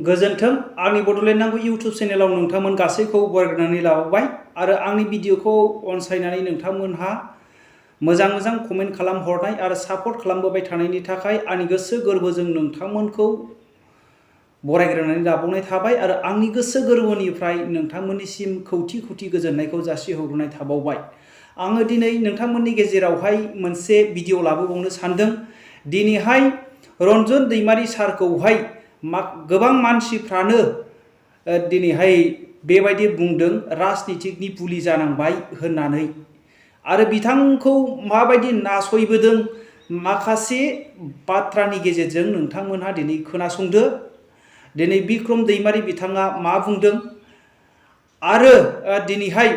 गोजोन्थों आंनि बड'लेण्ड नांगौ इउट्युब चेनेलाव नोंथांमोन गासैखौ बरायनानै लाबाय आरो आंनि भिडिअखौ अनसायनानै नोंथांमोनहा मोजां कमेन्ट खालामहरनाय आरो सापर्ट खालामबोबाय थानायनि थाखाय आंनि गोसो गोरबोजों नोंथांमोनखौ बरायग्रोनानै लाबावनाय थाबाय आरो आंनि गोसो गोरबोनिफ्राय नोंथांमोननिसिम खौथि गोजोननायखौ जासिहरनाय थाबावबाय। आङो दिनै नोंथांमोननि गेजेरावहाय मोनसे भिडिअ लाबोबावनो सानदों। दिनैहाय रन्जन दैमारि सारखौहाय गोबां मानसिफ्रानो दिनैहाय बेबायदि बुंदों राजनितिकनि बुलि जानांबाय होननानै आरो बिथांखौ माबायदि नासयबोदों माखासे बाथ्रानि गेजेरजों नोंथांमोनहा दिनै खोनासंदो। दिनै बिक्रम दैमारि बिथाङा मा बुंदों आरो दिनैहाय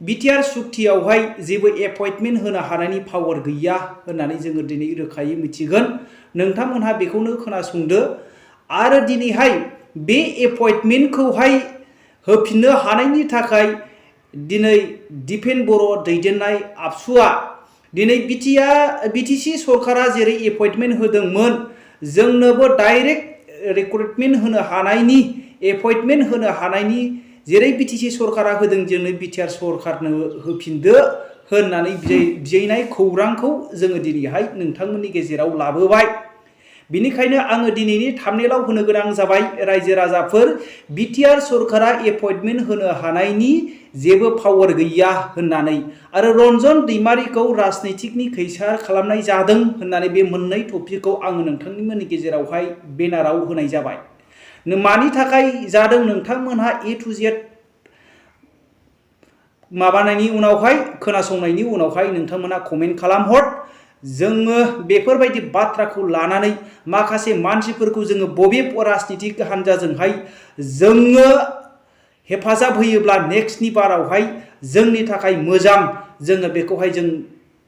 बिटिआर सुक्तियावहाय जेबो एपइन्टमेन्ट होनो हानायनि पावार गैया होननानै जोङो दिनै रोखायै मिथिगोन। नोंथांमोनहा बेखौनो खोनासंदो आरो दिनैहाय बे एपइन्टमेन्टखौहाय होफिननो हानायनि थाखाय दिनै दिपेन बर' दैदेननाय आबसुआ दिनै बिटिसि सरकारा जेरै एपइन्टमेन्ट होदोंमोन जोंनोबो डाइरेक्ट रिक्रुटमेन्ट होनो हानायनि एपइन्टमेन्ट होनो हानायनि जेरै बिटिसि सरकारा होदों जोंनो बिटिआर सरकारनो होफिनदो होननानै बिनाय खौरांखौ जोङो दिनैहाय नोंथांमोननि गेजेराव लाबोबाय। बिनिखायनो आङो दिनैनि थाम्बनेइलाव होनो गोनां जाबाय रायजो राजाफोर बिटिआर सरकारा एपइन्टमेन्ट होनो हानायनि जेबो पावार गैया होननानै आरो रन्जन दैमारिखौ राजनितिकनि खैसार खालामनाय जादों होननानै बे मोननै टपिकखौ आङो नोंथांमोननि गेजेरावहाय बेनाराव होनाय जाबाय। मानि थाखाय जादों नोंथांमोनहा ए टु जेड माबानायनि उनावहाय खोनासंनायनि उनावहाय नोंथांमोनहा कमेन्ट खालामहर। जोङो बेफोरबायदि बाथ्राखौ लानानै माखासे मानसिफोरखौ जोङो बबे राजनितिक हान्जाजोंहाय जोङो हेफाजाब होयोब्ला नेक्स्टनि बारावहाय जोंनि थाखाय मोजां जोङो बेखौहाय जों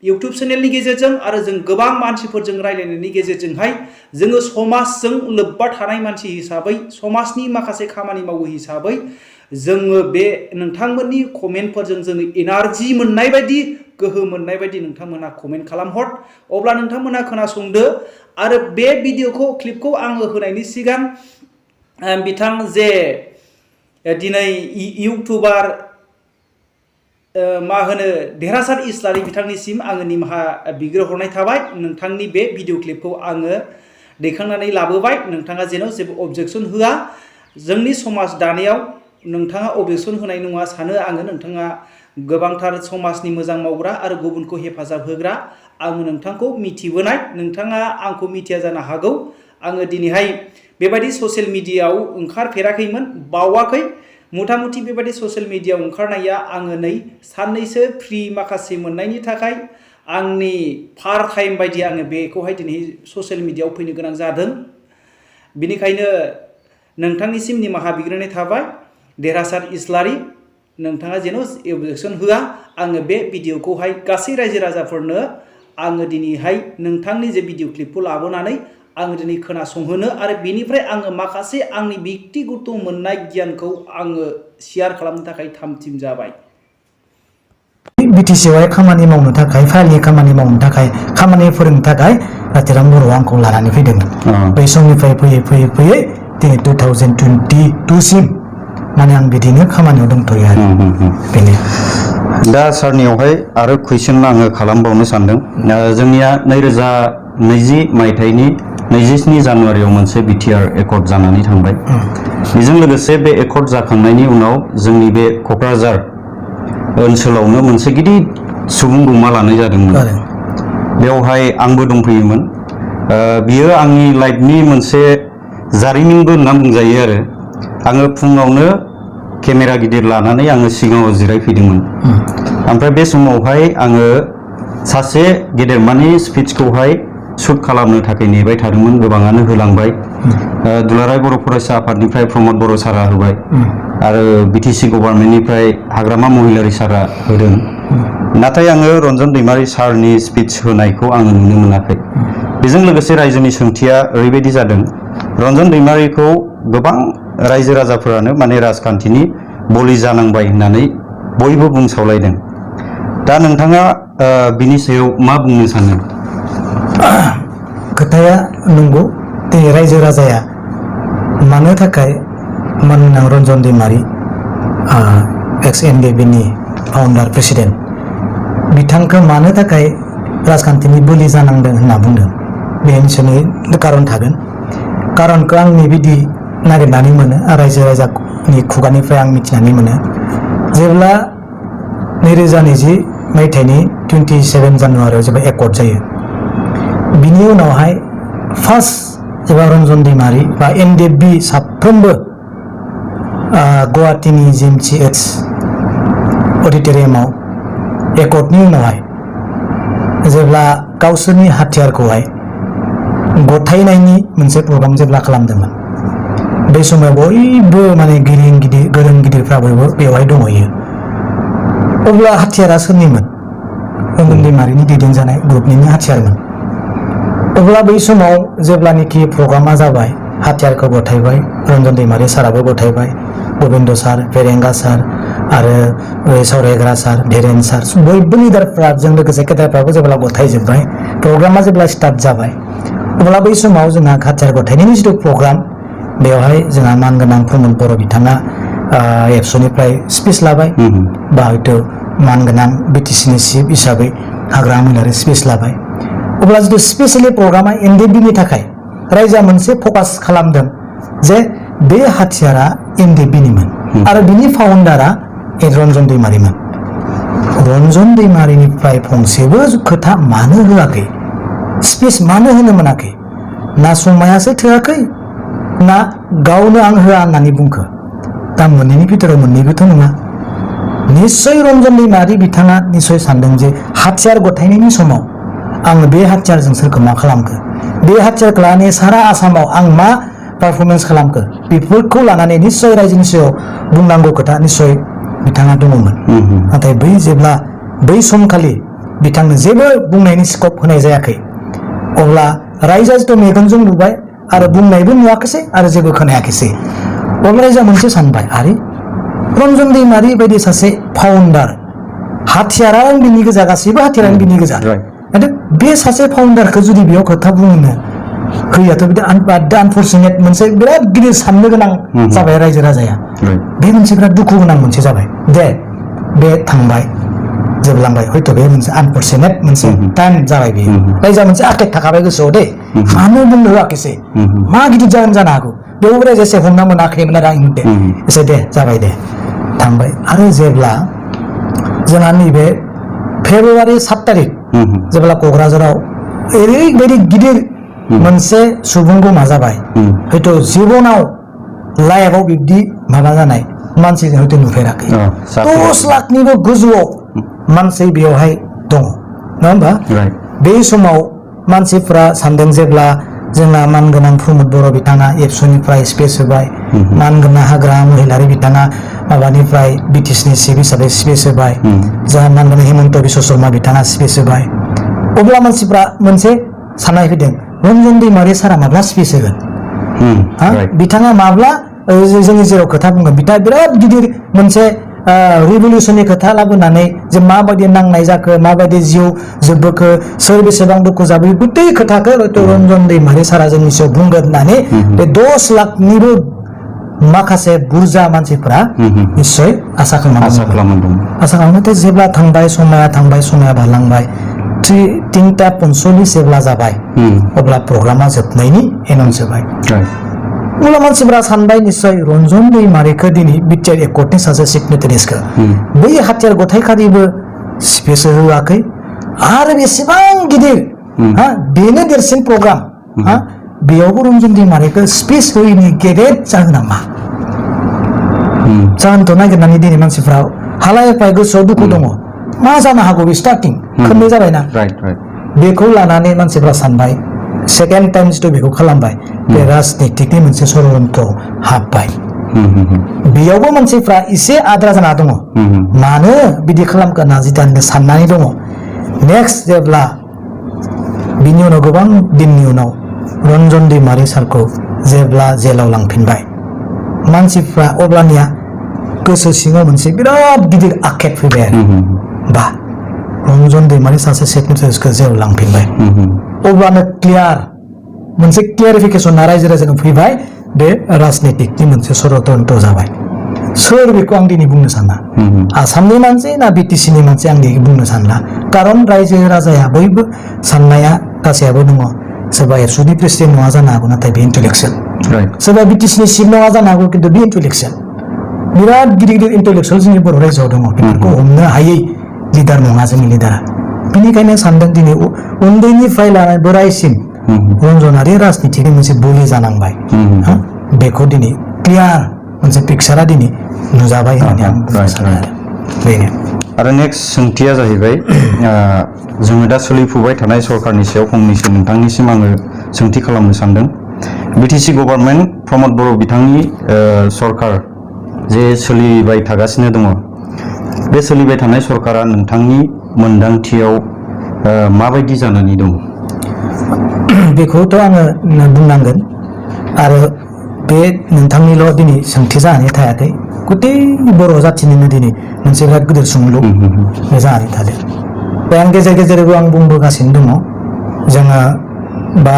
इउट्युब चेनेलनि गेजेरजों आरो जों गोबां मानसिफोरजों रायलायनायनि गेजेरजोंहाय जोङो समाजजों लोब्बा थानाय मानसि हिसाबै समाजनि माखासे खामानि मावो हिसाबै जोङो बे नोंथांमोननि कमेन्टफोरजों जोङो एनार्जि मोननाय बायदि गोहो मोननाय बायदि नोंथांमोना कमेन्ट खालामहर। अब्ला नोंथांमोना खोनासंदो आरो बे भिडिअखौ क्लिपखौ आङो होनायनि सिगां बिथां जे दिनै इउटुबार मा होनो देरहासार इस्लारि बिथांनिसिम आङो निमाहा बिग्रोहरनाय थाबाय। नोंथांनि बे भिडिअ क्लिपखौ आङो दैखांनानै लाबोबाय। नोंथाङा जेन' जेबो अबजेक्सन होआ। जोंनि समाज दानायाव नोंथाङा अबजेक्सन होनाय नङा सानो आङो। नोंथाङा गोबांथार समाजनि मोजां मावग्रा आरो गुबुनखौ हेफाजाब होग्रा आङो नोंथांखौ मिथिबोनाय। नोंथाङा आंखौ मिथिया जानो हागौ। आङो दिनैहाय बेबायदि ससियेल मिडियायाव ओंखारफेराखैमोन बावाखै मथा मथि बेबायदि ससियेल मिडियायाव ओंखारनाया आङो नै साननैसो फ्रि माखासे मोननायनि थाखाय आंनि पार्ट टाइम बायदि आङो बेखौहाय दिनै ससियेल मिडियायाव फैनो गोनां जादों। बिनिखायनो नोंथांनिसिम निमाहा बिग्रोनाय थाबाय देरहासार इस्लारि। नोंथाङा जेन' अबजेक्सन होआ। आङो बे भिडिअखौहाय गासै रायजो राजाफोरनो आङो दिनैहाय नोंथांनि जे भिडिअ क्लिपखौ लाबोनानै आङो दिनै खोनासंहोनो आरो बेनिफ्राय आङो माखासे आंनि बेक्तिगत मोननाय गियानखौ आङो शेयार खालामनो थाखाय थामथिम जाबाय। बिटिसिआवहाय खामानि मावनो थाखाय फाइलनि खामानि मावनो थाखाय खामानि फोरोंनो थाखाय नाथिराम बर'आ आंखौ लानानै फैदोंमोन। बै समनिफ्राय फैयै दिनै 2022 सिम माने आं बिदिनो खामानियाव दंथ'यो आरो बेनो। दा सारनियावहाय आरो कुइसन आङो खालामबावनो सानदों। जोंनिया 2020 मायथाइनि 27 जानुवारियाव मोनसे बिटिआर एकर्ड जानानै थांबाय। बेजों लोगोसे बे एकर्ड जाखांनायनि उनाव जोंनि बे क'क्राझार ओनसोलावनो मोनसे गिदिर सुबुं गौमा लानाय जादोंमोन। बेवहाय आंबो दंफैयोमोन। बियो आंनि लाइफनि मोनसे जारिमिनबो होनना बुंजायो आरो आङो फुङावनो केमेरा गिदिर लानानै आङो सिगाङाव जिरायफैदोंमोन। ओमफ्राय बे समावहाय आङो सासे गेदेरमानि स्पिचखौहाय शुट खालामनो थाखाय नेबाय थादोंमोन। गोबाङानो होलांबाय। दुलाराय बर' फरायसा आफादनिफ्राय प्रमद बर' सारा होबाय आरो बिटिसि गभर्नमेन्टनिफ्राय हाग्रामा महिलारि सारा होदों। नाथाय आङो रन्जन दैमारि सारनि स्पिच होनायखौ आङो नुनो मोनाखै। बेजों लोगोसे रायजोनि सोंथिया ओरैबायदि जादों रन्जन दैमारिखौ गोबां रायजो राजाफोरानो माने राजखान्थिनि बलि जानांबाय होननानै बयबो बुंसावलायदों। दा नोंथाङा बिनि सायाव मा बुंनो सानो? खोथाया नंगौ। दिनै रायजो राजाया मानो थाखाय मानगोनां रन्जन दैमारि एक्स एनडिएफबि नि फाउन्डार प्रेसिडेन्ट बिथांखौ मानो थाखाय राजखान्थिनि बोलि जानांदों होनना बुंदों बे निसयनो कारन थागोन कारनखौ आं बिदि नागिरनानै मोनो रायजो राजानि खुगानिफ्राय आं मिथिनानै मोनो जेब्ला 2020 मायथाइनि 27 जानुवारियाव जेब्ला एकर्ड जायो बिनि उनावहाय फार्स्ट जेब्ला रन्जन दैमारि बा एनडिएफबि साफ्रोमबो गुवाहाटीनि GMCH अडिटोरियामाव एकर्डनि उनावहाय जेब्ला गावसोरनि हाथियारखौहाय गथायनायनि मोनसे प्रग्राम जेब्ला खालामदोंमोन बे समाव बयबो माने गोरों गिदिरफ्रा बयबो बेवहाय दंहैयो अब्ला हाथियारा सोरनिमोन रन्जन दैमारिनि दैदेनजानाय ग्रुपनिनो हाथियारमोन अब्ला बै समाव जेब्लानोखि प्रग्रामा जाबाय हाथियारखौ गथायबाय रन्जन दैमारि साराबो गथायबाय गोविंद सार फेरेंगा सार आरो सावरायग्रा सार धीरेन सार बयबो लिडारफ्रा जों लोगोसे केडारफ्राबो जेब्ला गथायजोब्बाय प्रग्रामा जेब्ला स्टार्ट जाबाय अब्ला बै समाव जोंहा हाथियार गथायनायनि जिथु प्रग्राम बेवहाय जोंहा मानगोनां प्रमद बर' बिथाङा एबसुनिफ्राय स्पिच लाबाय बा हयथ' मानगोनां बिटिसिनि चिफ हिसाबै हाग्रा मैलारि स्पिच लाबाय अब्ला जिथु स्पेसियेलि प्रग्रामा एनडिएफबिनि थाखाय रायजोआ मोनसे फकास खालामदों जे बे हाथियारा एनडिएफबिनिमोन आरो बिनि फाउन्डारा रन्जन दैमारिमोन रन्जन दैमारिनिफ्राय फंसेबो खोथा मानो होआखै स्पिच मानो होनो मोनाखै ना समायासो थोआखै ना गावनो आं होआ होननानै बुंखो दा मोननैनि भितराव मोननैबोथ' नङा निस्सय रन्जन दैमारि बिथाङा निस्सय सानदों जे हाथियार गथायनायनि समाव आं बे हाथियारजों सोरखौ मा खालामखो बे हाथियारखौ लानानै सारा आसामाव आं मा पारफरमेन्स खालामखो बेफोरखौ लानानै निस्सय रायजोनि सायाव बुंनांगौ खोथा निस्सय बिथाङा दङमोन नाथाय जेब्ला बै समखालि बिथांनो जेबो बुंनायनि स्कप होनाय जायाखै अब्ला रायजोआ जिथु मेगनजों नुबाय आरो बुंनायबो नुवाखैसै आरो जेबो खोनायाखैसै अब्ला रायजोआ मोनसे सानबाय आरे रन्जन दैमारि बायदि सासे फाउन्डार हाथियारानो बिनि गोजा गासैबो हाथियारानो बिनि गोजा बे सासे फाउन्डारखौ जुदि बेयाव खोथा बुंनो होयाथ' बिदि आनफर्चुनेट मोनसे बिराद गिदिर साननो गोनां जाबाय रायजो राजाया बे मोनसे बिराद दुखु गोनां मोनसे जाबाय दे बे थांबाय जोबलांबाय हयथ' बे मोनसे आनफर्चुनेट मोनसे टाइम जाबाय बेयो रायजोआ मोनसे आखेट थाखाबाय गोसोआव दे मानो बुंनो होआखैसै मा गिदिर जाहोन जानो हागौ बेयाव रायजोआ एसे हमना मोनाखैमोन आरो आं दे एसे दे जाबाय दे थांबाय आरो जेब्ला जोंहा नैबे फेब्रुवारि 7 तारिख जेब्ला क'क्राझाराव ओरैबायदि गिदिर मोनसे सुबुं गोमा जाबाय हयथ' जिबनाव लाइफआव बिब्दि माबा जानाय मानसिजों हयथ' नुफेराखै 10 लाखनिबो गोजौआव मानसि बेवहाय दङ नङा होमबा बे समाव मानसिफ्रा सानदों जेब्ला जोंना मानगोनां प्रमद बर' बिथाङा एबसुनिफ्राय स्पेस होबाय मानगोनां हाग्रा महिलारि बिथाङा माबानिफ्राय बिटिसिनि चिफ हिसाबै स्पेस होबाय जोंहा मानगोनां हिमन्त बिश्व शर्मा बिथाङा स्पेस होबाय अब्ला मानसिफ्रा मोनसे साननाय फैदों रन्जन दैमारि सारा माब्ला स्पेस होगोन बिथाङा माब्ला जोंनि जेराव खोथा बुंगोन बिथाङा बिराद गिदिर मोनसे रिभलिउसननि खोथा लाबोनानै जे माबायदि नांनाय जाखो माबायदि जिउ जोबबोखो सोर बेसेबां दुखु जाबोयो गुतै खोथाखौ रन्जन दैमारि सारा जोंनि सायाव बुंगोन होननानै बे 10 लाखनिबो माखासे बुरजा मानसिफ्रा निस्सय आसा खालामो जेब्ला थांबाय समाया बारलांबाय 3:45 जेब्ला जाबाय अब्ला प्रग्रामा जोबनायनि एनाउन्स जाबाय अब्ला मानसिफ्रा सानबाय निस्सय रन्जन दैमारिखौ दिनै बिटिआर एकर्डनि सासे सिगनेटारिसखौ बै हाथियार गथायखारिबो स्पेस होआखै आरो बेसेबां गिदिर बेनो देरसिन प्रग्राम बेयावबो रन्जन दैमारिखौ स्पेस होयैनि गेदेर जाहोना मा जाहोनथ' नागिरनानै दिनै मानसिफ्रा हालायफाय गोसोआव दुखु दङ मा जानो हागौ बे स्टार्टिं खोननै जाबायना बेखौ लानानै मानसिफ्रा सानबाय सेकेन्ड टाइम जिथु बेखौ खालामबाय बे राजनितिकनि मोनसे षड़यन्त्र हाबबाय बेयावबो मानसिफ्रा एसे आद्रा जाना दङ मानो बिदि खालामखो होनना जिथानो साननानै दङ नेक्स्ट जेब्ला बिनि उनाव गोबां दिननि उनाव रन्जन दैमारि सारखौ जेब्ला जेलाव लांफिनबाय मानसिफ्रा अब्लानिया गोसो सिङाव मोनसे बिराद गिदिर आखेट फैबाय आरो बा रन्जन दैमारि सासे सेक्रेटारिसखौ जेलाव लांफिनबाय अब्लानो क्लियार मोनसे क्लियारिफिकेसना रायजो राजानो फैबाय बे राजनितिकनि मोनसे षड़यन्त्र जाबाय सोर बेखौ आं दिनै बुंनो साना आसामनि मानसि ना बिटिसिनि मानसि आं दिनै बुंनो सानला कारन रायजो राजाया बयबो साननाया गासैयाबो दङ सोरबा एबसुनि प्रेसिडेन्ट नङा जानो हागौ नाथाय बे इन्टेलेक्सुवेल सोरबा बिटिसिनि चिफ नङा जानो हागौ खिन्थु बे इन्टेलेक्सुवेल बिराद गिदिर गिदिर इन्टेलेक्सुवेल जोंनि बर' रायजोआव दङ बेफोरखौ हमनो हायै लिडार नङा जोंनि लिडारा बेनिखायनो सानदों दिनै उन्दैनिफ्राय लानानै बोरायसिम रंजनारि राजनितिनि मोनसे बोलि जानांबाय बेखौ दिनै क्लियार मोनसे पिक्सारा दिनै नुजाबाय होननानै आं बुंनो सानो बेनो आरो नेक्स्ट सोंथिया जाहैबाय जोङो दा सोलिफुबाय थानाय सरकारनि सायाव फंनैसो नोंथांनिसिम आङो सोंथि खालामनो सानदों बिटिसि गभर्नमेन्ट प्रमद बर' बिथांनि सरकार जे सोलिबाय थागासिनो दङ बे सोलिबाय थानाय सरकारा नोंथांनि मोनदांथियाव माबायदि जानानै दं बेखौथ' आङो बुंनांगोन आरो बे नोंथांनिल' दिनै सोंथि जानानै थायाखै गथै बर' जाथिनिनो दिनै मोनसे बिराद गिदिर सोंलु बे जानानै थादों बे आं गेजेर गेजेरबो आं बुंबोगासिनो दङ जोङो बा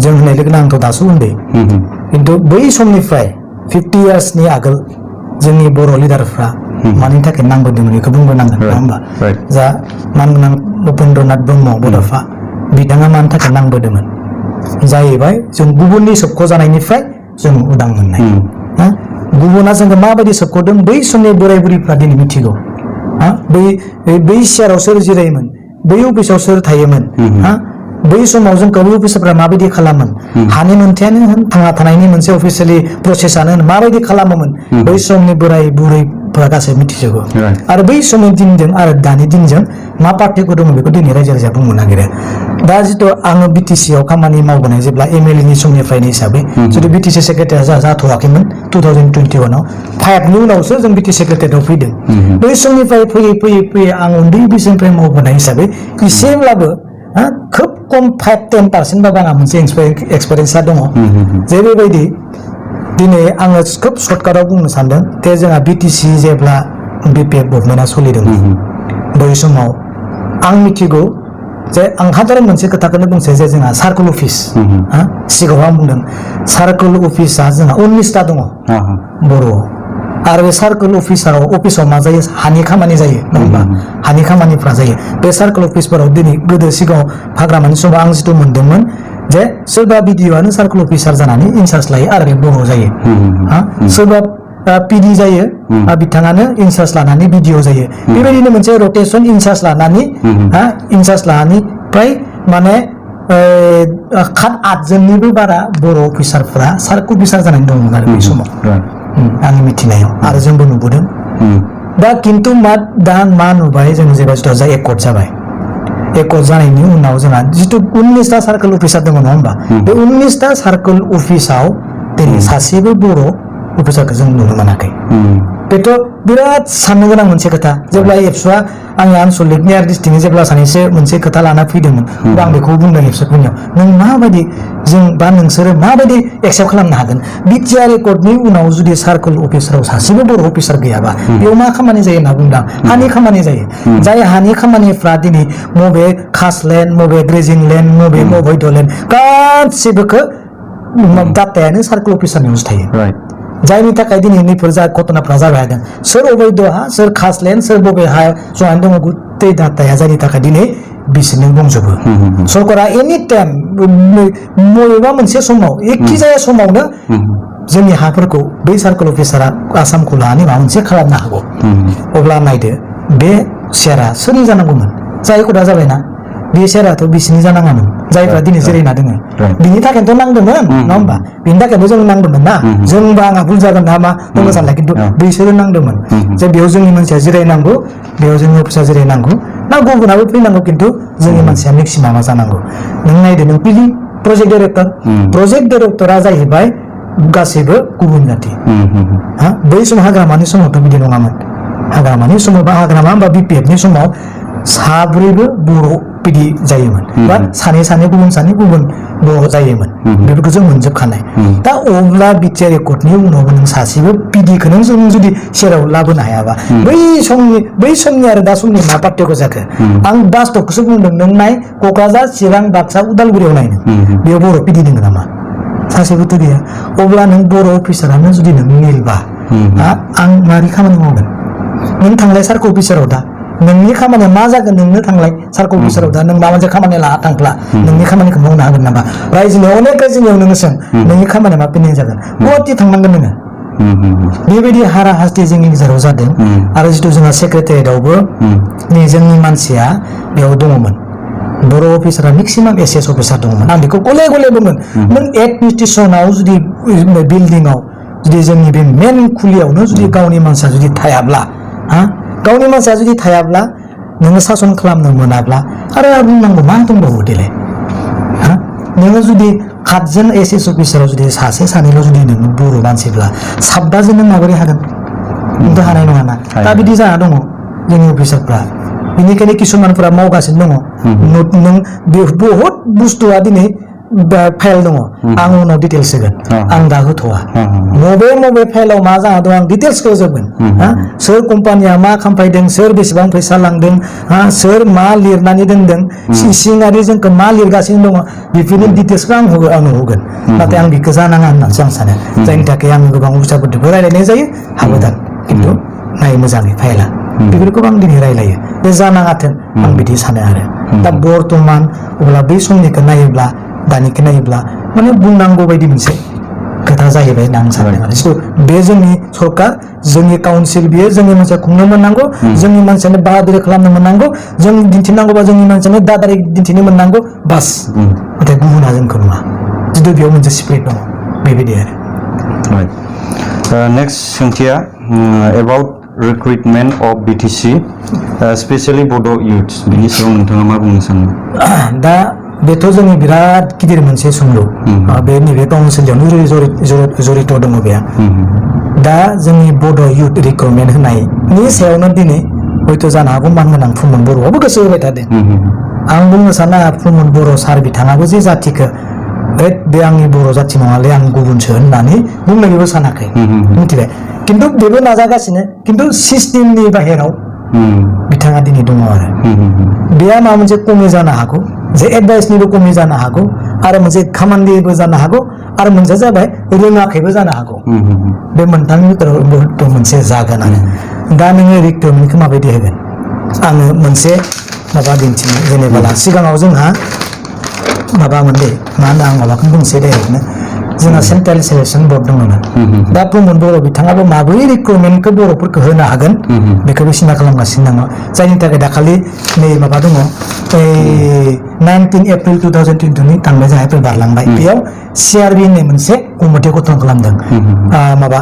जों होननाय लोगो आंथ' दासो उन्दै खिन्थु बै समनिफ्राय 50 इयार्सनि आगोल जोंनि बर' लिडारफ्रा मानि थाखाय नांबोदोंमोन बेखौ बुंबोनांगोन नङा होमबा जा मानगोनां उपेन्द्रनाथ ब्रह्म बड'फा बिथाङा मानि थाखाय नांबोदोंमोन जाहैबाय जों गुबुननि सोबख'जानायनिफ्राय जों उदां मोननाय गुबुना जोंखौ माबायदि सोबख'दों बै समनि बोराय बुरैफ्रा दिनै मिथिगौ बै सियाराव सोर जिरायोमोन बै अफिसाव सोर थायोमोन बै समाव जोंखौ बै अफिसारफ्रा माबायदि खालामोन हानि मोनथायानो होन थांना थानायनि मोनसे अफिसियेलि प्रसेसानो होन माबायदि खालामोमोन बै समनि बोराय बुरैफ्रा गासै मिथिजोबो आरो बै समनि दिनजों आरो दानि दिनजों मा पार्थक्य दङ बेखौ दिनै रायजो राजाया बुंनो नागिरो दा जिथु आङो बिटिसिआव खामानि मावबोनाय जेब्ला एमएलए नि समनिफ्रायनो हिसाबै जुदि बिटिसि सेक्रेटारिया जाथ'वाखैमोन 2021 आव 5नि उनावसो जों बिटिसि सेक्रेटारियाव फैदों बै समनिफ्राय फैयै फैयै फैयै आं उन्दै बैसोनिफ्राय मावबोनाय हिसाबै एसेब्लाबो खोब खम 5-10% बाबो आंहा मोनसे एक्सपिरियेन्सा दङ जे बेबायदि दिनै आङो खोब सर्टकाटाव बुंनो सानदों जे जोंहा बिटिसि जेब्ला बिपिएफ गभर्नमेन्टआ सोलिदोंमोन बै समाव आं मिथिगौ जे आं हाजाराव मोनसे खोथाखौनो बुंसै जे जोंहा सार्कोल अफिस सिगाङाव आं बुंदों सार्कोल अफिसा जोंहा 19टा दङ बर'आव आरो बे सार्कोल अफिसाव मा जायो हानि खामानि जायो नङा होमबा हानि खामानिफ्रा जायो बे सार्कोल अफिसफोराव दिनै गोदो सिगाङाव हाग्रामानि समाव आं जिथु मोनदोंमोन जे सोरबा बिडिअ'आनो सार्कोल अफिसार जानानै इनचार्ज लायो आरो बे बर' जायो सोरबा पिडि जायो बिथाङानो इनचार्ज लानानै बिडिअ जायो बेबायदिनो मोनसे रटेसन इनचार्ज लानानै प्राय माने 7-8 बारा बर' अफिसारफोरा सार्कोल अफिसार जानानै दंमोन आरो बै समाव आंनि मिथिनायाव आरो जोंबो नुबोदों दा खिन्थु दा मा नुबाय जों जेब्ला जा एकर्ड जाबाय एकर्ड जानायनि उनाव जोंहा जिथु 19टा सार्कोल अफिसार दङ नङा होमबा बे 19टा सार्कोल अफिसाव दिनै सासेबो बर' अफिसारखौ जों नुनो मोनाखै बेथ' बिराद साननो गोनां मोनसे खोथा जेब्ला एबसुआ आंनि आनसलिकनि आरो डिस्ट्रिक्टनि जेब्ला सानैसो मोनसे खोथा लाना फैदोंमोन आं बेखौ बुंदों एबसुफोरनियाव नों माबायदि जों बा नोंसोरो माबायदि एक्सेप्ट खालामनो हागोन बिटिआर रेकर्डनि उनाव जुदि सार्कोल अफिसाराव सासेबो बर' अफिसार गैयाबा बेयाव मा खामानि जायो होनना बुंदों हानि खामानि जायो जाय हानि खामानिफ्रा दिनै मबे खास लेन्ड मबे ग्रेजिं लेन्ड मबे अबैध लेन्ड गासिबोखौ डाटायानो सार्कोल अफिसारनियावसो थायो जायनि थाखाय दिनै नैफोर जा घटनाफ्रा जाबाय थादों सोर अबैध हा सोर खास लेन्ड सोर बबे हा जनानै दङ गुथै डाटाया जायनि थाखाय दिनै बिसोरनो दंजोबो सरकारा एनि टाइम बबेबा मोनसे समाव एखि जाया समावनो जोंनि हाफोरखौ बै सार्कोल अफिसारा आसामखौ लानानै माबा मोनसे खालामनो हागौ अब्ला नायदो बे शेयारा सोरनि जानांगौमोन जाय एकर्डा जाबायना बे शेयाराथ' बिसिनि जानाङामोन जायफ्रा दिनै जिरायना दोङो बिनि थाखायनोथ' नांदोंमोन नङा होमबा बिनि थाखायबो जों नांदोंमोन ना जोंबा आंहा भुल जागोन ना मा बुंनो सानलाय खिन्थु बिसोरो नांदोंमोन जे बेयाव जोंनि मानसिया जिरायनांगौ बेयाव जोंनि अफिसा जिरायनांगौ ना गुबुनाबो फैनांगौ खिन्थु जोंनि मानसिया मेक्सिमामा जानांगौ नों नायदो नों पिडि प्रजेक्ट डाइरेक्टरा जाहैबाय गासैबो गुबुन जाति बै समाव हाग्रामानि समावथ' बिदि नङामोन हाग्रामानि समाव बा हाग्रामा बा बिपिएफनि समाव साब्रैबो बर' बिदि जायोमोन बा सानै गुबुन बर' जायोमोन बेफोरखौ जों मोनजोबखानाय दा अब्ला बिटिआर एकर्डनि उनावबो नों सासेबो पिडिखौ जों जुदि सेराव लाबोनो हायाबा बै समनि आरो दा समनि मा पार्थक्य जाखो आं बास्तबखौसो बुंदों नों नाय क'क्राझार चिरां बाक्सा उदालगुरियाव नायनो बेयाव बर' पिडि दङ नामा सासेबोथ' गैया अब्ला नों बर' अफिसारानो जुदि नों निलबा आं मारै खामानि मावगोन नों थांलाय सार्कल अफिसाराव दा नोंनि खामानिया मा जागोन नोंनो थांलाय सार्कल अफिसाराव दा नों माबा मोनसे खामानि लाना थांब्ला नोंनि खामानिखौ मावनो हागोन नामा रायजोनियाव अनेक रायजोनियाव नोङो सों नोंनि खामानिया मा पेन्डिं जागोन गुवाहाटि थांनांगोन नोङो बेबायदि हारा हास्ति जोंनि गेजेराव जादों आरो जिथु जोंहा सेक्रेटारियेटआवबो जोंनि मानसिया बेयाव दङमोन बर' अफिसारा मेक्सिमाम एस अफिसार दङमोन आं बेखौ गले गले बुंगोन नों एडमिनिस्ट्रेसनाव जुदि बिल्डिंआव जुदि जोंनि बे मेन खुलियावनो जुदि गावनि मानसिया जुदि थायाब्ला गावनि मानसिया जुदि थायाब्ला नोङो सासन खालामनो मोनाब्ला आरो बुंनांगौ मा दंबावो देलाय नोङो जुदि 8 जन एस अफिसाराव जुदि सासे सानैल' जुदि नोङो बर' मानसिब्ला 7 जन नों माबोरै हागोन नोंथ' हानाय नङा ना दा बिदि जाना दङ जोंनि अफिसारफ्रा बेनिखायनो किसुमानफोरा मावगासिनो दङ नों बहुत बुस्थुआ दिनै फाइल दङ आं उनाव डिटेल्स होगोन आं दा होथ'वा मबे फाइलाव मा जाना दं आं डिटेल्सखौ होजोबगोन सोर कम्पानिया मा खामफायदों सोर बेसेबां फैसा लांदों सोर मा लिरनानै दोनदों सिङारि जोंखौ मा लिरगासिनो दङ बेफोरनि डिटेल्सखौ आं होगोन नाथाय आं बेखौ जानाङा होननानैसो आं सानो जायनि थाखाय आं गोबां अफिसारफोरजोंबो रायलायनाय जायो हाबोदान खिन्थु नाय मोजाङै फाइला बेफोरखौ आं दिनै रायलायो बे जानाङाथों आं बिदि सानो आरो दा बर्तमान अब्ला बै समनिखौ नायोब्ला दानिखौ नायोब्ला माने बुंनांगौ बायदि मोनसे खोथा जाहैबाय होनना आं सानो बे जोंनि सरकार जोंनि काउन्सिल बियो जोंनि मानसिया खुंनो मोननांगौ जोंनि मानसियानो बाहादुरि खालामनो मोननांगौ जों दिन्थिनांगौबा जोंनि मानसियानो दादारि दिन्थिनो मोननांगौ बास नाथाय गुबुना जोंखौ नङा जिथु बेयाव मोनसे स्पिरिट दङ बेबायदि आरो नेक्स्ट सोंथिया about recruitment of BTC specially बड' इउथ्स बिनि सायाव नोंथाङा मा बुंनो सानो दा बेथ' जोंनि बिराद गिदिर मोनसे सोंलु बे नैबे काउन्सिलावनो जरित दङ बेया दा जोंनि बड' इउथ रिक्रुटमेन्ट होनायनि सायावनो दिनै हयथ' जानो हागौ मानगोनां फुमन बर'आबो गोसो होबाय थादों आं बुंनो साना फुमन बर' सार बिथाङाबो जे जाथिखौ बे आंनि बर' जाथि नङालै आं गुबुनसो होननानै बुंनायबो सानाखै मिथिबाय खिन्थु बेबो नाजागासिनो खिन्थु सिस्टेमनि बाहेराव बिथाङा दिनै दङ आरो बेया माबा मोनसे कमि जानो हागौ जे एडभाइसनिबो कमि जानो हागौ आरो मोनसे खामानिबो जानो हागौ आरो मोनसे जाबाय रोङाखैबो जानो हागौ बे मोनथामनि बिथोराव मोनसे जागोन आरो दा नोङो रिक्रुटमेन्टखौ माबायदि होगोन आङो मोनसे माबा दिन्थिनो जेनेबा सिगाङाव जोंहा माबामोन दे मा होनो आं माबाखौनो बुंसै डाइरेक्टनो जोंहा सेन्ट्रेल सिलेक्सन बर्ड दङमोन दा प्रमद बर' बिथाङाबो माबोरै रिक्रुटमेन्टखौ बर'फोरखौ होनो हागोन बेखौबो सिन्था खालामगासिनो दङ जायनि थाखाय दाखालि नै माबा दङ 19 एप्रिल 2022 थांबाय जोंहा एप्रिल बारलांबाय बेयाव CRB होननाय मोनसे कमिटि गठन खालामदों माबा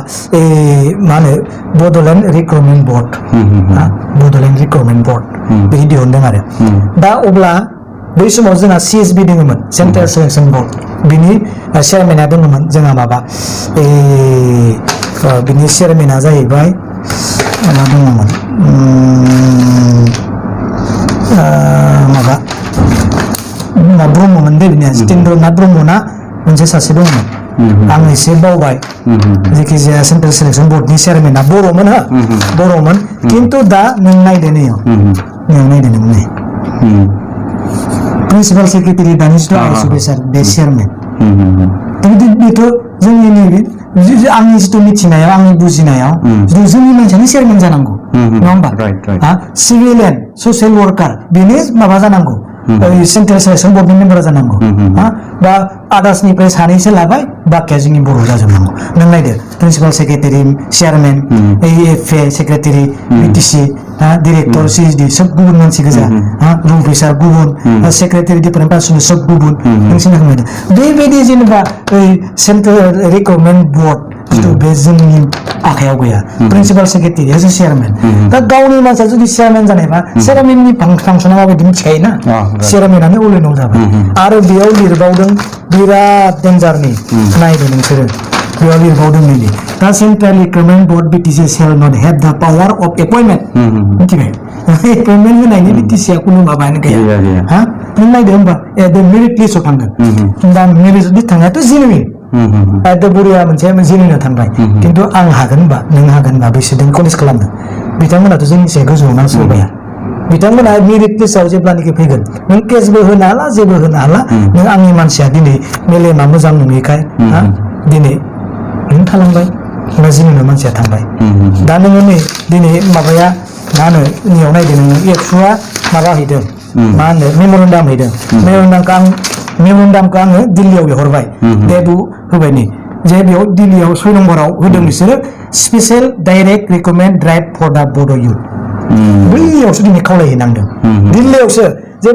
मा होनो बड'लेण्ड रिक्रुटमेन्ट बर्ड बिदि दिहुनदों आरो दा अब्ला बै समाव जोंहा CSB दङमोन सेन्ट्रेल सिलेक्सन बर्ड बिनि चेयारमेना दङमोन जोंहा माबा बिनि चेयारमेना जाहैबाय मा दङमोन माबा ब्रह्ममोन दे बिनिया जितेन्द्रनाथ ब्रह्मना मोनसे सासे दङमोन आं एसे बावबाय जायखिजाया सेन्ट्रेल सिलेक्सन बर्डनि चेयारमेना बर'मोन खिन्थु दा नों नायदो नों नायदो नों नै प्रिन्सिपाल सेक्रेटारि दानि जिथु आइएस अफिसार बे चेयारमेन बेथ' जोंनि नैबे आंनि जिथु मिथिनायाव आंनि बुजिनायाव जोंनि मानसियानो चेयारमेन जानांगौ नङा होमबा सिभिलियान ससियेल वार्कार बेनो माबा जानांगौ सेन्ट्रेल सिलेक्सन बर्डनि मेम्बार जानांगौ बा आदार्सनिफ्राय सानैसो लाबाय बाखिया जोंनि बर' जाजोबनांगौ नों नायदो principal secretary chairman AFA secretary BTC director CSD सब गुबुन मानसि गोजा रुम अफिसार गुबुन सेक्रेटारि डिपार्टमेन्ट पार्सनेल सब गुबुन नोंसिना खालामदों बेबायदि जेनेबा सेन्ट्रेल रिक्रुटमेन्ट बर्ड जिथु बे जोंनि आखायाव गैया प्रिन्सिपाल सेक्रेटारियासो चेयारमेन दा गावनि मानसिया जुदि चेयारमेन जानायबा चेयारमेननि फांसना माबायदि मिथिखायोना चेयारमेनानो अल इन अल जाबाय आरो बेयाव लिरबावदों बिराद डेन्जारनि नायदो नोंसोरो बेयाव लिरबावदों नैबे दा central recruitment board BTC shall not have the power of appointment मिथिबाय एपइन्टमेन्ट होनायनि बिटिसिआ कुनु माबायानो गैया हा नों नायदो होमबा एकदम मेरिट लिस्टआव थांगोन दा मेरिट लिस्ट थांनायाथ' जेनुइन एकदम बरिया मोनसे जेनुइनाव थांबाय खिन्थु आं हागोन होनबा नों हागोन होनबा बिसोरजों कलेज खालामनो बिथांमोनाथ' जोंनि सायाव गोजौआव नांसोबाया बिथांमोना मेरिट लिस्टआव जेब्लानोखि फैगोन नों केसबो होनो हाला जेबो होनो हाला नों आंनि मानसिया दिनै मेलेमा मोजां नङैखाय दिनै नों थालांबाय ना जेनुइन मानसिया थांबाय दा नोङो नै दिनै माबाया मा होनो नियाव नायदो नोङो एबसुआ माबा हैदों मा होनो मेम'रेन्डाम हैदों मेम'रेन्डामखौ आङो दिल्लीयाव हरबाय बेबो होबाय नै जे बेयाव दिल्लीयाव 6 नम्बराव होदों बिसोरो special direct recommend drive for the Bodo' youth बैयावसो दिनै खावलायहैनांदों दिल्लीयावसो जे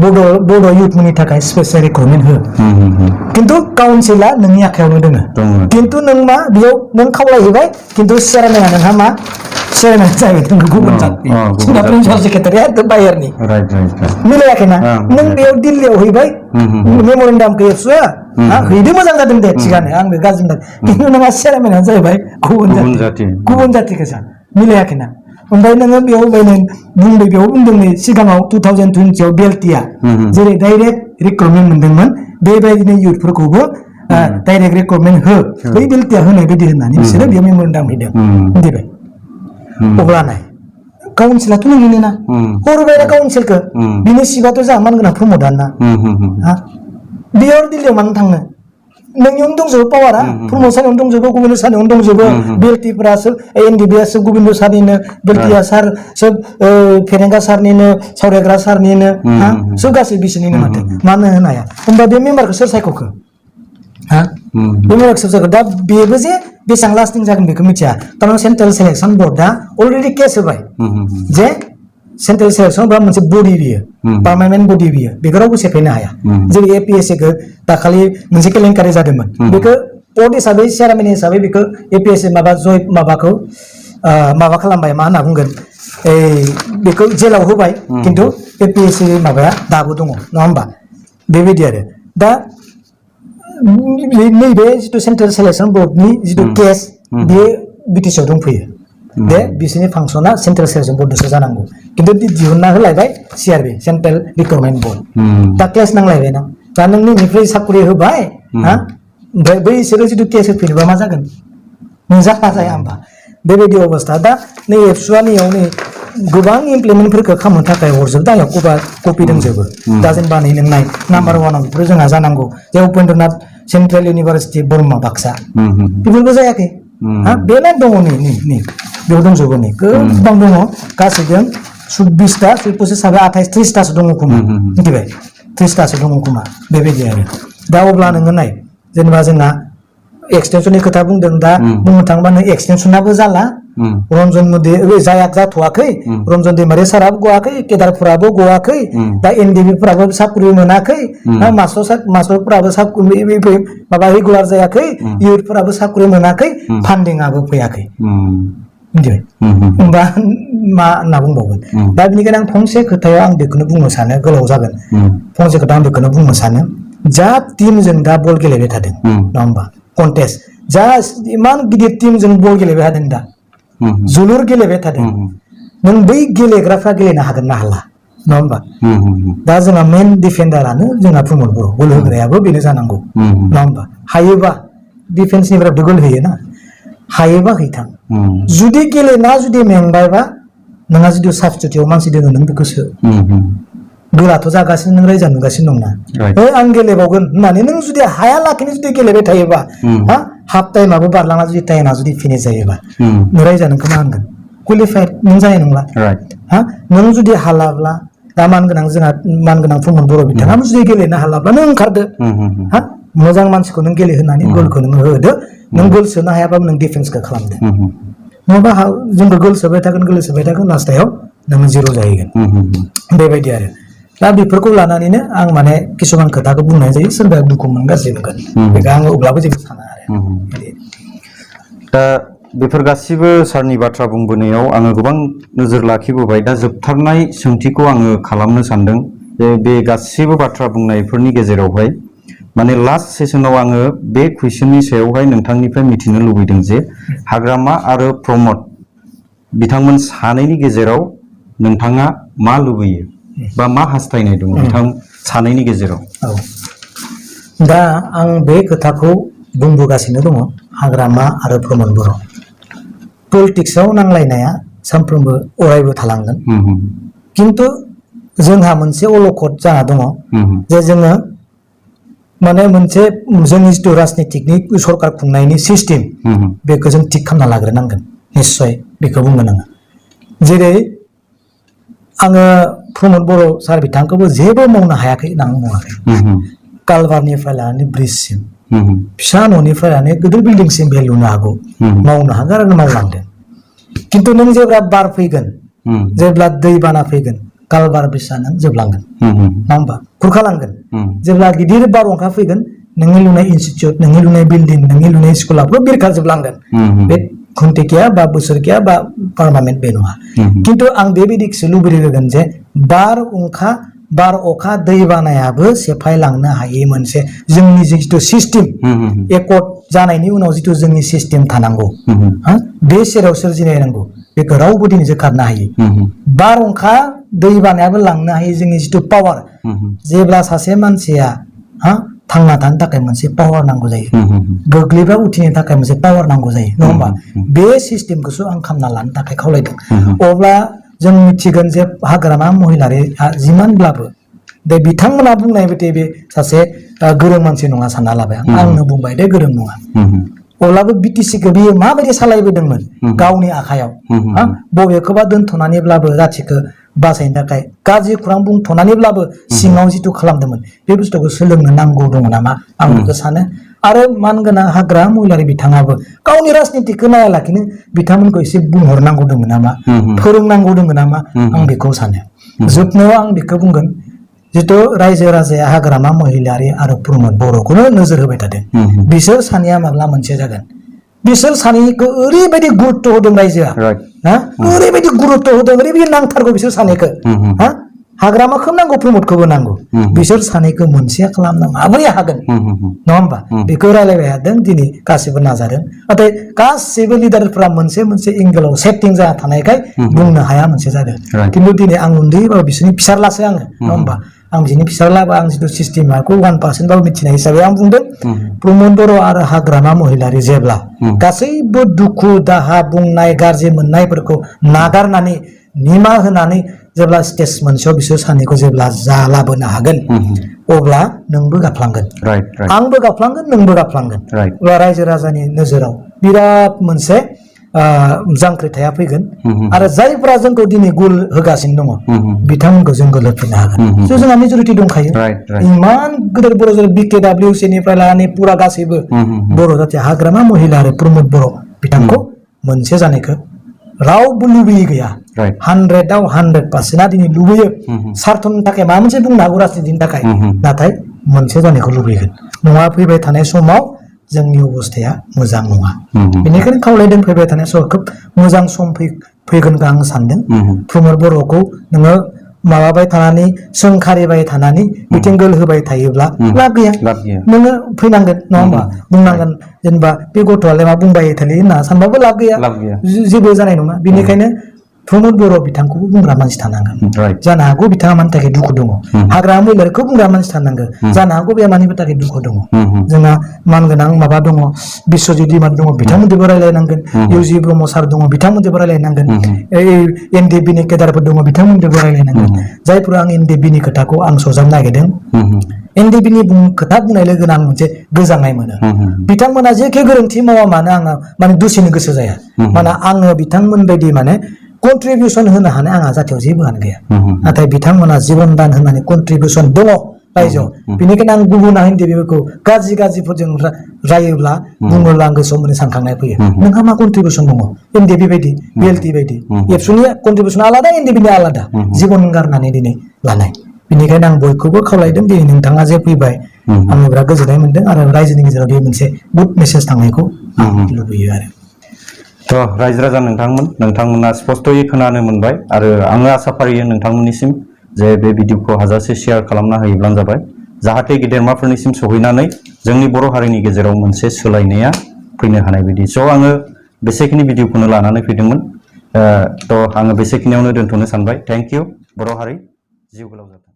बड' इउथनि थाखाय स्पेशल रिकमेन्ड हो खिन्थु काउन्सिला नोंनि आखायावनो दोङो खिन्थु नों मा बेयाव नों खावलायहैबाय खिन्थु चेयारमेना नोंहा मा चेयारमेन जाहैबाय नों गुबुन जाथि जोंना प्रिन्सिपाल सेक्रेटारिया एकदम बाहेरनि मिलायाखैना नों बेयाव दिल्लीयाव हैबाय मेम'रेन्डामखौ एबसुआ हैदो मोजां जादों दे थिगानो आंबो गाज्रि मोनदों खिन्थु नोंहा चेयारमेना जाहैबाय गुबुन जाथिखौसो मिलायाखैना ओमफ्राय नोङो बेयाव बुंबाय बेयाव बुंदों नै सिगाङाव 2020आव बेलटिया जेरै डाइरेक्ट रिक्रुटमेन्ट मोनदोंमोन बेबायदिनो इउथफोरखौबो डाइरेक्ट रिक्रुटमेन्ट हो बै बेलटिया होनाय बायदि होननानै बिसोरो बेयाव मेम'रेन्डाम हैदों मिथिबाय अब्ला नाय काउन्सिलाथ' नोंनिनो ना हरबाय काउन्सिलखौ बिनि सिगाङावथ' जोंहा मानगोनां प्रमदान ना बेयाव दिल्लीयाव मानो थांनो नोंनियावनो दंजोबो पावारा प्रमद सारनियावनो दंजोबो गोविन्द सारनियावनो दंजोबो बेलटिफ्रासो एनडिबिआसो गोविन्द सारनिनो बेलटिया सार सोब फेरेंगा सारनिनो सावरायग्रा सारनिनो सोब गासै बिसोरनिनो मानो होनो हाया होमबा बे मेम्बारखौ सोर सायख'खो बे मेम्बारखौ सोर सायख'खो दा बेबो जे बेसेबां लास्टिं जागोन बेखौ मिथिया थारमाने सेन्ट्रेल सिलेक्सन बर्डआ अलरेडि केस होबाय जे सेन्ट्रेल सिलेक्सन बा मोनसे बडि बियो पार्मानेन्ट बडि बियो बेखौ रावबो सेफायनो हाया जेरै एपिएससिखौ दाखालि मोनसे केलेंकारि जादोंमोन बेखौ पद हिसाबै चेयारमेन हिसाबै बेखौ एपिएससि माबा जय माबाखौ माबा खालामबाय मा होनना बुंगोन बेखौ जेलाव होबाय खिन्थु एपिएससि माबाया दाबो दङ नङा होमबा बेबायदि आरो दा नैबे जिथु सेन्ट्रेल सिलेक्सन बर्डनि जिथु केस बेयो बिटिसिआव दंफैयो दे बिसोरनि फांसना सेन्ट्रेल सिलेक्सन बर्डसो जानांगौ खिन्थु दिहुनना होलायबाय सिआरबि सेन्ट्रेल रिक्रुटमेन्ट बर्ड दा केस नांलायबायना दा नों नोंनिफ्राय साखरि होबाय ओमफ्राय बैसोरो जिथु केस होफैनोबा मा जागोन नों जाया होमबा बेबायदि अबस्था दा नै एबसुआ नैयाव नै गोबां इमप्लिमेन्टफोरखौ खालामनो थाखाय हरजोबदों आंनियाव कपि दंजोबो दा जेनेबा नै नों नाय नाम्बार वानाव बेफोर जोंहा जानांगौ जे उपेन्द्रनाथ सेन्ट्रेल इउनिभारसिटि बरमा बाक्सा बेफोरबो जायाखै बेनो दङ नै बेयाव दंजोबो नै गोबां दङ गासैजों 24टा 28-30टासो दङ खोमा मिथिबाय 30टासो दङ खोमा बेबायदि आरो दा अब्ला नोङो नाय जेनेबा जोंहा एक्सटेनसननि खोथा बुंदों दा बुंनो थाङोबा नों एक्सटेनसनाबो जाला रन्जन जाथ'वाखै रन्जन दैमारि साराबो गवाखै केदारफोराबो गवाखै दा एनडिबिफोराबो साख्रि मोनाखै मास्टारफोराबो माबा रेगुलार जायाखै इउथफोराबो साख्रि मोनाखै फान्डिंआबो फैयाखै मिथिबाय होमबा मा होनना बुंबावगोन दा बेनिखायनो आं फंसे खोथायाव आं बेखौनो बुंनो सानो गोलाव जागोन फंसे खोथा आं बेखौनो बुंनो सानो जा टिमजों दा बल गेलेबाय थादों नङा होमबा कन्टेस्ट जा इमान गिदिर टिमजों बल गेलेबाय थादों दा जोलुर गेलेबाय थादों नों बै गेलेग्राफ्रा गेलेनो हागोन ना हाला नङा होमबा दा जोंहा मेन डिफेन्डारानो जोंहा प्रमद बर' गल होग्रायाबो बेनो जानांगौ नङा होमबा हायोबा डिफेन्सनिफ्राय गल होयोना हायोबा हैथां जुदि गेलेना जुदि मेंबायबा नोंहा जुदि साबस्टिटिउट मानसि दोङो नों बेखौसो गोराथ' जागासिनो नों रायजा नुगासिनो दंना आं गेलेबावगोन होननानै नों जुदि हाया लाखिनो जुदि गेलेबाय थायोबा हाफ टाइमाबो बारलांना जुदि टाइमा जुदि फिनिश जायोबा नों रायजा नोंखौ मा होनगोन क्वालिफाइड नों जानाय नंला नों जुदि हालाब्ला दा मानगोनां जोंहा मानगोनां प्रमद बर' बिथाङा जुदि गेलेनो हालाब्ला नों ओंखारदो मोजां मानसिखौ नों गेलेहोनानै गलखौ नों होदो नों गल सोनो हायाबाबो नों डिफेन्सखौ खालामदो नङाबा जोंबो गल सोबाय थागोन लास्टायाव नोङो जिर' जाहैगोन बेबायदि आरो दा बेफोरखौ लानानैनो आं माने किसुमान खोथाखौ बुंनाय जायो सोरबाया दुखु मोनगासिनो नुगोन बेखौ आङो अब्लाबो जेबो साना आरो दा बेफोर गासिबो सारनि बाथ्रा बुंबोनायाव आङो गोबां नोजोर लाखिबोबाय दा जोबथारनाय सोंथिखौ आङो खालामनो सानदों जे बे गासिबो बाथ्रा बुंनायफोरनि गेजेरावहाय माने लास्ट सेसनाव आङो बे कुइसननि सायावहाय नोंथांनिफ्राय मिथिनो लुबैदों जे हाग्रामा आरो प्रमद बिथांमोन सानैनि गेजेराव नोंथाङा मा लुबैयो बा मा हास्थायनाय दं बिथां सानैनि गेजेराव? औ दा आं बे खोथाखौ बुंबोगासिनो दङ हाग्रामा आरो प्रमद बर' पलिटिक्सआव नांलायनाया सानफ्रोमबो अरायबो थालांगोन किन्तु जोंहा मोनसे अलखद जाना दङ जे जोङो माने मोनसे जोंनि जिथु राजनितिकनि सरकार खुंनायनि सिस्टेम बेखौ जों थिग खालामना लाग्रोनांगोन निस्सय बेखौ बुंगोन आङो जेरै आङो प्रमद बर' सार बिथांखौबो जेबो मावनो हायाखै होनना बुङाखै कालभारनिफ्राय लानानै ब्रिजसिम फिसा न'निफ्राय लानानै गिदिर बिल्डिंसिम बे लुनो हागौ मावनो हागोन आरो मावलांदों किन्तु नों जेब्ला बार फैगोन जेब्ला दैबाना फैगोन कालभार ब्रिजआ नों जोबलांगोन नङा होमबा खुरखालांगोन जेब्ला गिदिर बारहुंखा फैगोन नोंनि लुनाय इनस्टिट्यूट नोंनि लुनाय बिल्डिं नोंनि लुनाय स्कुलाबो बिरखारजोबलांगोन बे खुन्थिकिया बा बोसोरकिया बा पार्मानेन्ट बे नङा किन्तु आं बेबायदिसो लुबैगोन जे बार अखा दै बानायाबो सेफायलांनो हायै मोनसे जोंनि जिथु सिस्टेम एकर्ड जानायनि उनाव जिथु जोंनि सिस्टेम थानांगौ बे सेराव सोरजिनाय नांगौ बेखौ रावबो दिनैसो खारनो हायो बारहुंखा दै बानायाबो लांनो हायो जोंनि जिथु पावार जेब्ला सासे मानसिया थांना थानो थाखाय मोनसे पावार नांगौ जायो गोग्लैबा उथिनो थाखाय मोनसे पावार नांगौ जायो नङा होमबा बे सिस्टेमखौसो आं खालामना लानो थाखाय खावलायदों अब्ला जों मिथिगोन जे हाग्रामा महिलारिया जिमानब्लाबो बे बिथांमोना बुंनाय बायदि बे सासे गोरों मानसि नङा सानना लाबाय आंनो बुंबाय दे गोरों नङा अब्लाबो बिटिसिखौ बियो माबायदि सालायबोदोंमोन गावनि आखायाव बबेखौबा दोनथ'नानैब्लाबो जाथिखौ बासायनो थाखाय गाज्रि खुरां बुंथ'नानैब्लाबो सिङाव जिथु खालामदोंमोन बे बुस्थुखौ सोलोंनो नांगौ दङ नामा आं बेखौ सानो आरो मानगोनां हाग्रा महिलारि बिथाङाबो गावनि राजनितिखौ नायालाखिनो बिथांमोनखौ एसे बुंहरनांगौ दङ नामा फोरोंनांगौ दङ नामा आं बेखौ सानो जोबनायाव आं बेखौ बुंगोन जितु रायजो राजाया हाग्रामा महिलारि आरो प्रमद बर'खौनो नोजोर होबाय थादों बिसोर सानैया माब्ला मोनसे जागोन बिसोर सानैखौ ओरैबायदि गुरुत्व होदों रायजोआ ओरैबायदि गुरुत्व होदों ओरैबायदि नांथारगौ बिसोर सानैखौ हाग्रामाखौ नांगौ प्रमदखौबो नांगौ बिसोर सानैखौ मोनसे खालामनो माबोरै हागोन नङा होमबा बेखौ रायलायबाय थादों दिनै गासिबो नाजादों नाथाय गासैबो लिडारफोरा मोनसे मोनसे एंगेलाव सेटिं जाना थानायखाय बुंनो हाया मोनसे जादों खिन्थु दिनै आं उन्दैबाबो बिसोरनि फिसारलासो आङो नङा होमबा आं बिसोरनि फिसारलाबा आं जिथु सिस्टेमाखौ 1% बाबो मिथिनाय हिसाबै आं बुंदों प्रमद बर' आरो हाग्रामा महिलारि जेब्ला गासैबो दुखु दाहा बुंनाय गाज्रि मोननायफोरखौ नागारनानै निमाहा होनानै जेब्ला स्टेज मोनसेयाव बिसोर सानैखौ जेब्ला लाबोनो हागोन अब्ला नोंबो गाफ्लांगोन आंबो गाफ्लांगोन नोंबो गाफ्लांगोन अब्ला रायजो राजानि नोजोराव बिराद मोनसे जांख्रिथाया फैगोन आरो जायफोरा जोंखौ दिनै गुल होगासिनो दङ बिथांमोनखौ जों गोल होफिननो हागोन जोंहा मेजरिटि दंखायो इमान गिदिर बर' जेरै BKWC निफ्राय लानानै पुरा गासैबो बर' जाथि हाग्रामा महिला आरो प्रमद बर' बिथांखौ मोनसे जानायखौ रावबो लुबैयै गैया 100आव 100% दिनै लुबैयो सार्थनि थाखाय माबा मोनसे बुंनो हागौ राजनितिनि थाखाय नाथाय मोनसे जानायखौ लुबैगोन नङा फैबाय थानाय समाव जोंनि अबस्थाया मोजां नङा बेनिखायनो खावलायदों फैबाय थानाय समाव खोब मोजां सम फैगोनखौ आं सानदों प्रमद बर'खौ नोङो माबाबाय थानानै सोंखारिबाय थानानै मिटिंगोल होबाय थायोब्ला लाब गैया नोङो फैनांगोन नङा होमबा बुंनांगोन जेनेबा बे गथ'आलाय मा बुंबाय थायो होनना सानबाबो लाब गैया जेबो जानाय नङा बेनिखायनो प्रमद बर' बिथांखौबो बुंग्रा मानसि थानांगोन जानो हागौ बिथाङा मानि थाखाय दुखु दङ हाग्रामा महिलारिखौ बुंग्रा मानसि थानांगोन जानो हागौ बे मानिबो थाखाय दुखु दङ जोंहा मानगोनां माबा दङ बिश्वजित दिमान दङ बिथांमोनजोंबो रायलायनांगोन इउजि ब्रह्म सार दङ बिथांमोनजोंबो रायलायनांगोन एनडिएफबि नि केडारफोर दङ बिथांमोनजोंबो रायलायनांगोन जायफोरा आं एनडिएफबि नि खोथाखौ आं सरजाबनो नागिरदों एनडिएफबि नि खोथा बुंनाय लोगोनो आं मोनसे गोजांनाय मोनो बिथांमोना जेखि गोरोन्थि मावा मानो आङो माने दुसिनो गोसो जाया माने आङो बिथांमोन बायदि माने कन्ट्रिबिउसन होनो हानाय आंहा जाथियाव जेबोआनो गैया नाथाय बिथांमोना जिबन दान होनानै कन्ट्रिबिउसन दङ रायजोआव बेनिखायनो आं गुबुना एनडिएफबिखौ गाज्रिफोरजों रायोब्ला बुङोब्ला आं गोसोआव मोनसे सानखांनाय फैयो नोंहा मा कन्ट्रिबिउसन दङ एनडिएफबि बायदि बिएलटि बायदि एबसुनि कन्ट्रिबिउसन आलादा एनडिएफबिनि आलादा जिबन गारनानै दिनै लानाय बेनिखायनो आं बयखौबो खावलायदों दिनै नोंथाङा जे फैबाय आङो बिराद गोजोननाय मोनदों आरो रायजोनि गेजेराव बे मोनसे गुड मेसेज थांनायखौ आं लुबैयो आरो रायजो राजा नोंथांमोना स्पष्टयै खोनानो मोनबाय आरो आङो आसा फारियो नोंथांमोननिसिम जे बे भिडिअखौ हाजासे शेयार खालामना होयोब्लानो जाबाय जाहाथे गेदेरमाफोरनिसिम सहैनानै जोंनि बर' हारिनि गेजेराव मोनसे सोलायनाया फैनो हानाय बायदि स' आङो बेसेखिनि भिडिअखौनो लानानै फैदोंमोन थ' आङो बेसेखिनियावनो दोनथ'नो सानबाय। Thank you. बर' हारि जिउ गोलाव जाथों।